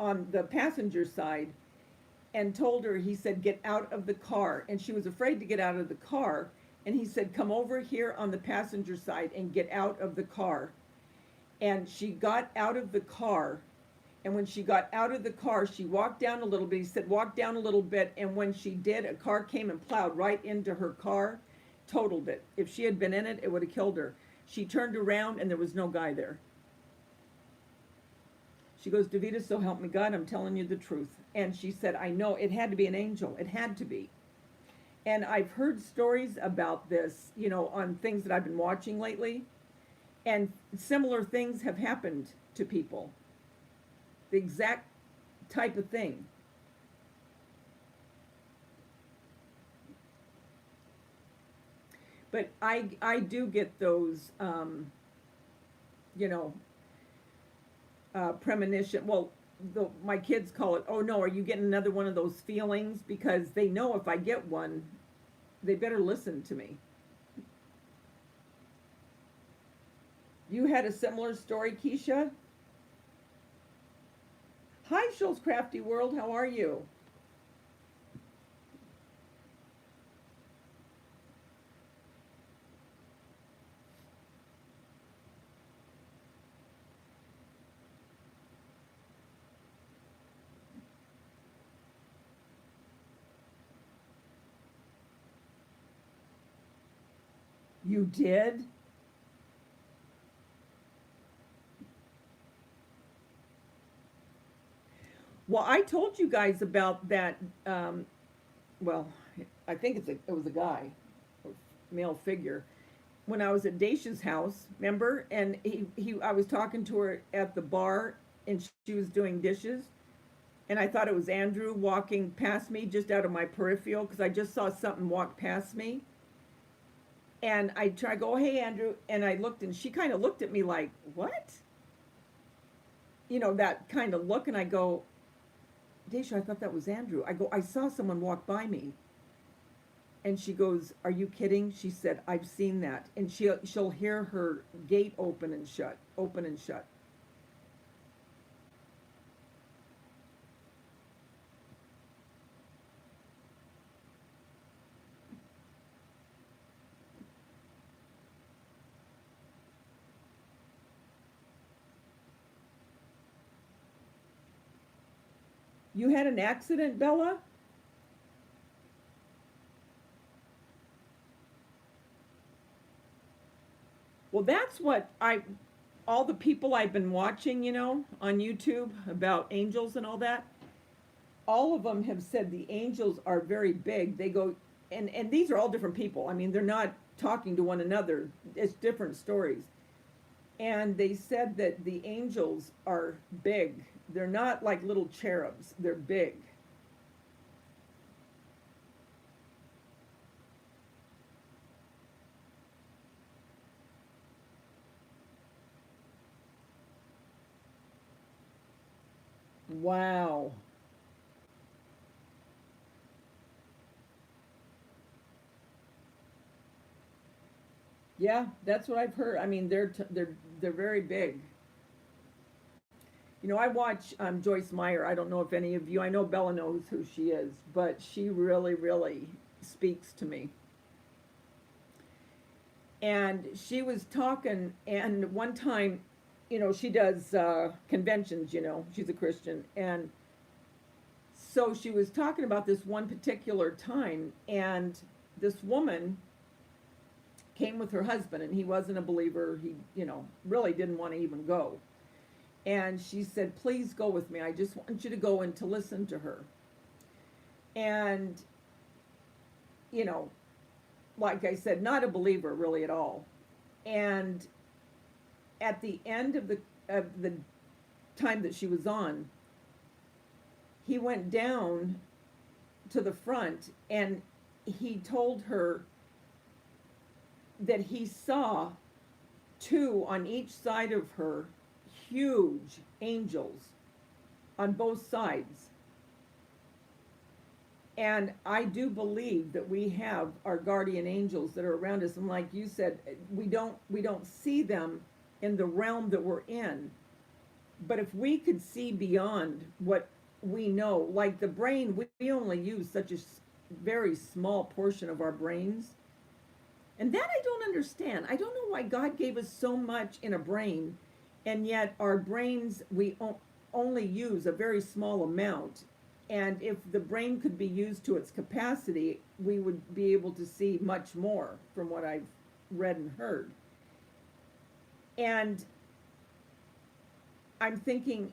on the passenger side and told her, he said, get out of the car. And she was afraid to get out of the car. And he said, come over here on the passenger side and get out of the car. And she got out of the car. And when she got out of the car, she walked down a little bit. He said, walk down a little bit. And when she did, a car came and plowed right into her car, totaled it. If she had been in it, it would have killed her. She turned around and there was no guy there. She goes, Davida, so help me God, I'm telling you the truth. And she said, I know, it had to be an angel. It had to be. And I've heard stories about this, on things that I've been watching lately. And similar things have happened to people. The exact type of thing. But I do get those, you know, premonition. Well, my kids call it, oh no, are you getting another one of those feelings? Because they know if I get one, they better listen to me. You had a similar story, Keisha? Hi, Schultz Crafty World, how are you? You did? Well, I told you guys about that. Well, I think it was a guy, a male figure. When I was at Dacia's house, remember? And I was talking to her at the bar, and she was doing dishes, and I thought it was Andrew walking past me just out of my peripheral because I just saw something walk past me. And I try to go, hey Andrew, and I looked, and she kind of looked at me like, what? That kind of look, and I go, Dacia, I thought that was Andrew. I go, I saw someone walk by me. And she goes, are you kidding? She said, I've seen that. And she'll hear her gate open and shut, open and shut. You had an accident, Bella? Well, that's what all the people I've been watching, on YouTube about angels and all that, all of them have said the angels are very big. They go, and these are all different people. I mean, they're not talking to one another. It's different stories. And they said that the angels are big. They're not like little cherubs. They're big. Wow. Yeah, that's what I've heard. I mean, they're very big. I watch Joyce Meyer. I don't know if any of you. I know Bella knows who she is, but she really, really speaks to me. And she was talking, and one time, she does conventions. She's a Christian, and so she was talking about this one particular time, and this woman came with her husband, and he wasn't a believer. He, really didn't want to even go. And she said, "Please go with me. I just want you to go and to listen to her." And, you know, like I said, not a believer really at all. And at the end of the time that she was on, he went down to the front and he told her that he saw two on each side of her, huge angels on both sides. And I do believe that we have our guardian angels that are around us, and like you said, we don't see them in the realm that we're in. But if we could see beyond what we know, like the brain, we only use such a very small portion of our brains. And that I don't understand. I don't know why God gave us so much in a brain, and yet our brains, we only use a very small amount. And if the brain could be used to its capacity, we would be able to see much more from what I've read and heard. And I'm thinking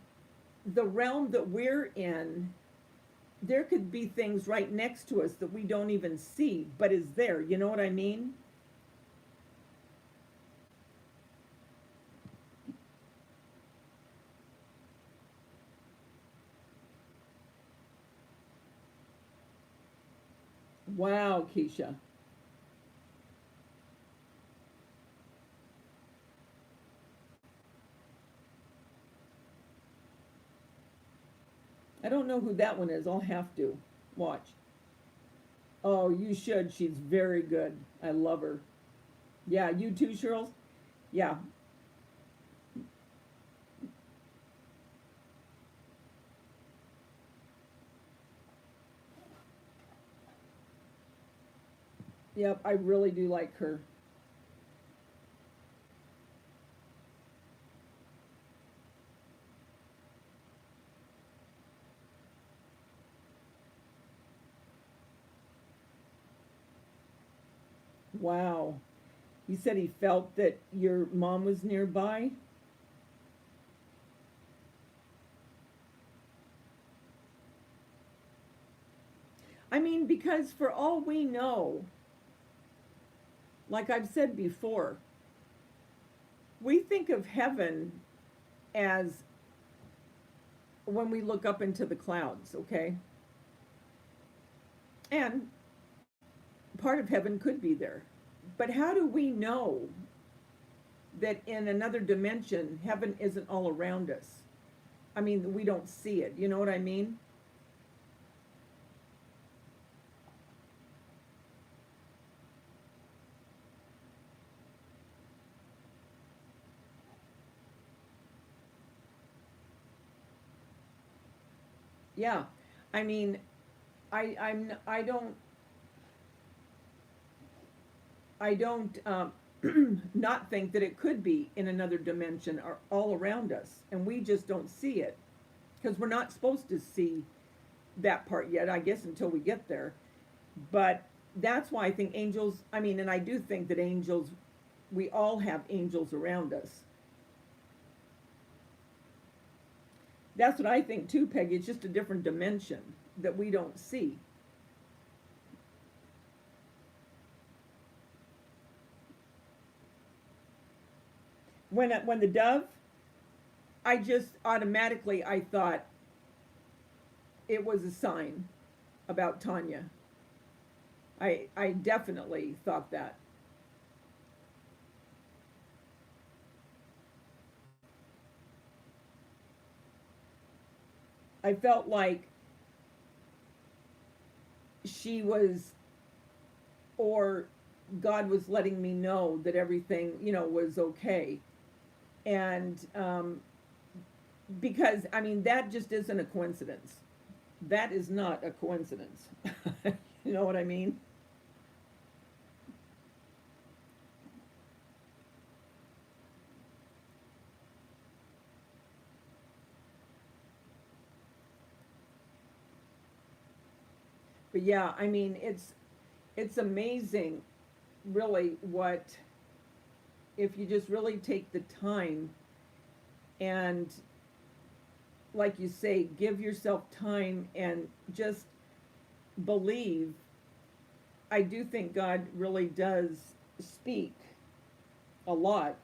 the realm that we're in, there could be things right next to us that we don't even see, but is there. You know what I mean? Wow, Keisha. I don't know who that one is. I'll have to watch. Oh, you should. She's very good. I love her. Yeah, you too, Cheryl? Yeah. Yep, I really do like her. Wow. He said he felt that your mom was nearby. I mean, because for all we know, like I've said before, we think of heaven as when we look up into the clouds, okay? And part of heaven could be there. But how do we know that in another dimension, heaven isn't all around us? I mean, we don't see it. You know what I mean? Yeah. I mean, I don't not think that it could be in another dimension or all around us, and we just don't see it because we're not supposed to see that part yet, I guess, until we get there. But that's why I think angels, I mean, and I do think that angels, we all have angels around us. That's what I think too, Peggy. It's just a different dimension that we don't see. When the dove, I just automatically I thought it was a sign about Tanya. I definitely thought that. I felt like she was, or God was letting me know that everything, was okay. And because, I mean, that just isn't a coincidence. That is not a coincidence. You know what I mean? But yeah, I mean, it's amazing, really, what if you just really take the time and, like you say, give yourself time and just believe. I do think God really does speak a lot,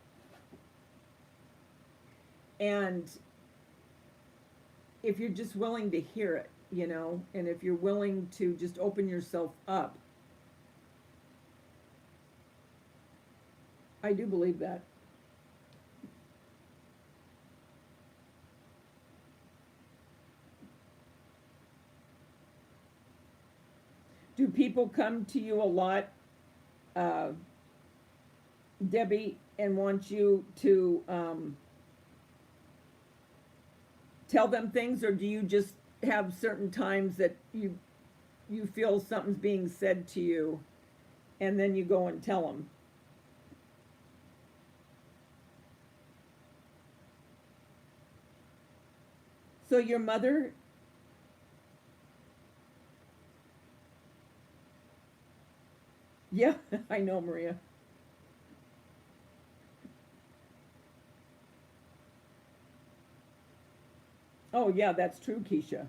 and if you're just willing to hear it, and if you're willing to just open yourself up, I do believe that. Do people come to you a lot, uh, Debbie, and want you to tell them things, or do you just have certain times that you feel something's being said to you, and then you go and tell them? So your mother, yeah, I know, Maria. Oh yeah, that's true, Keisha.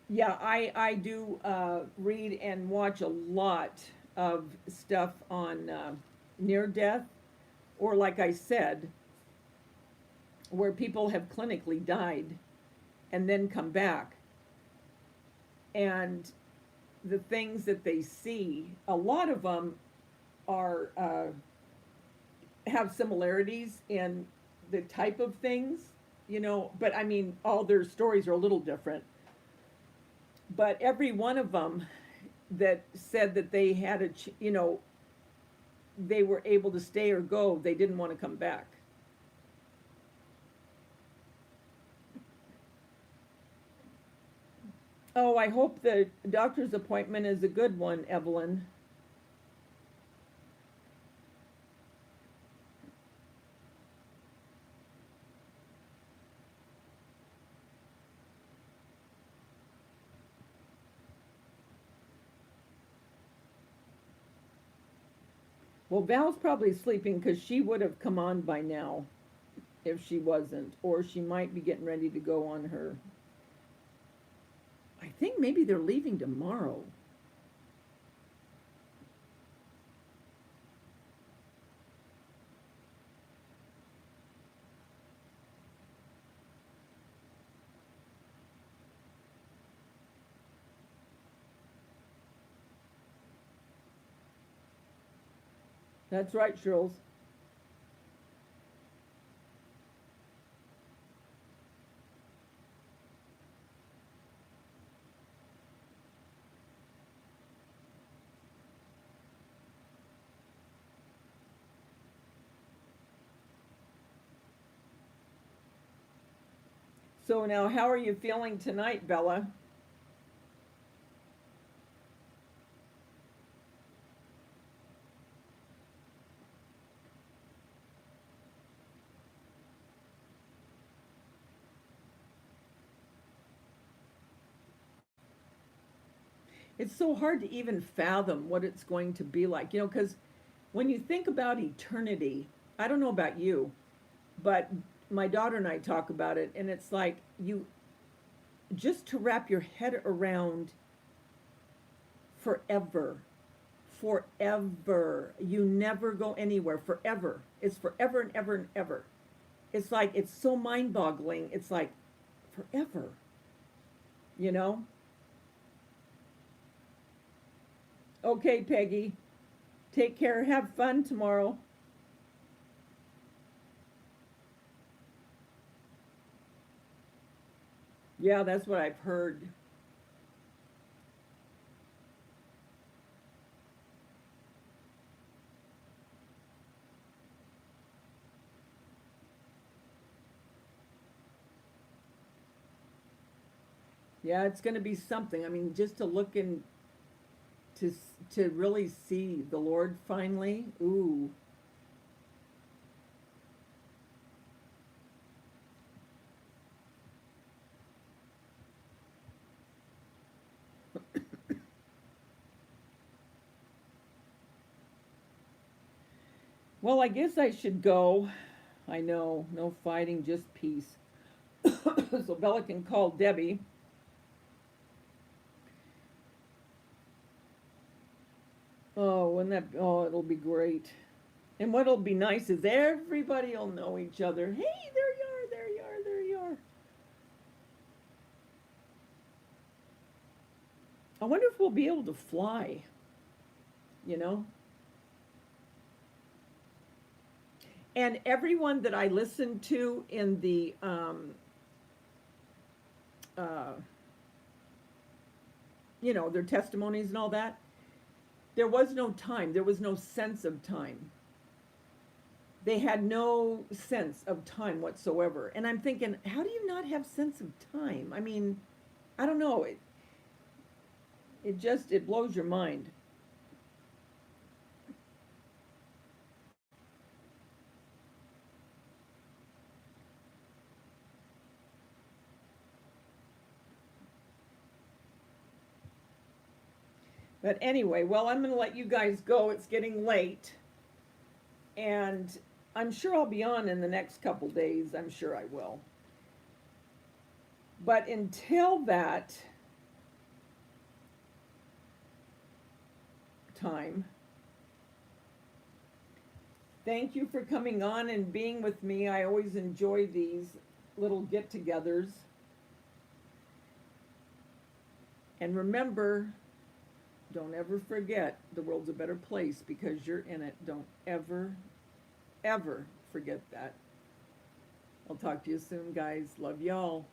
Yeah, I do read and watch a lot of stuff on near death, or like I said, where people have clinically died and then come back, and the things that they see, a lot of them are have similarities in the type of things, but I mean, all their stories are a little different. But every one of them that said that they had they were able to stay or go, they didn't want to come back. Oh, I hope the doctor's appointment is a good one, Evelyn. Well, Val's probably sleeping because she would have come on by now if she wasn't, or she might be getting ready to go on her. I think maybe they're leaving tomorrow. That's right, Shirls. So now, how are you feeling tonight, Bella? It's so hard to even fathom what it's going to be like, because when you think about eternity, I don't know about you, but my daughter and I talk about it, and it's like you just to wrap your head around forever. Forever. You never go anywhere. Forever. It's forever and ever and ever. It's like, it's so mind boggling. It's like, forever, you know? Okay, Peggy. Take care. Have fun tomorrow. Yeah, that's what I've heard. Yeah, it's going to be something. I mean, just to look in to to really see the Lord finally. Ooh. Well, I guess I should go. I know, no fighting, just peace. So Bella can call Debbie. Oh, wouldn't that? Oh, it'll be great. And what'll be nice is everybody'll know each other. Hey, there you are, there you are, there you are. I wonder if we'll be able to fly, you know? And everyone that I listened to in the uh, their testimonies and all that, there was no time. There was no sense of time. They had no sense of time whatsoever. And I'm thinking, how do you not have sense of time? I mean, I don't know. It blows your mind. But anyway, well, I'm going to let you guys go. It's getting late. And I'm sure I'll be on in the next couple days. I'm sure I will. But until that time, thank you for coming on and being with me. I always enjoy these little get togethers. And remember, don't ever forget the world's a better place because you're in it. Don't ever, ever forget that. I'll talk to you soon, guys. Love y'all.